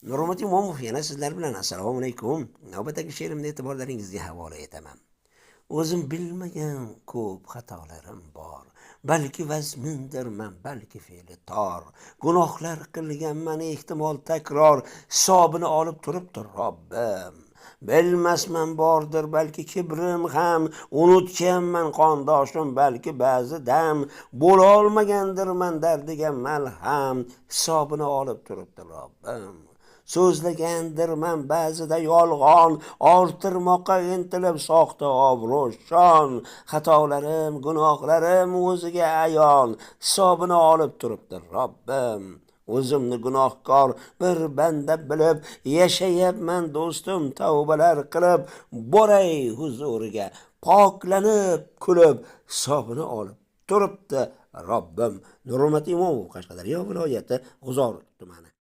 Nurmat Imomov yana sizlar bilan. Assalomu alaykum. Navbatdagi she'rimni e'tiborlaringizga havola etaman. O'zim bilmagan ko'p xatolarim bor. Balki vazmindirman, balki fe'li tor. Gunohlar qilganman ehtimol takror. Hisobini olib turibdir Robbim. Bilmasman bordir balki kibrim ham. Unutganman qondoshim balki ba'zi dam. Bo'la olmagandirman dardiga malham. Hisobini olib turibdir Robbim. So'zlagandirman ba'zida yolg'on, orttirmoqqa intilib soxta obro' shon. Xatolarim, gunohlarim o'ziga ayon, hisobini olib turibdir Robbim. O'zimni gunohkor bir banda bilib yashayapman do'stim tavbalar qilib, boray huzuriga poklanib kulib, hisobini olib turibdi Robbim. Nurmat Imomov, Qashqadaryo viloyati G'uzor tumani.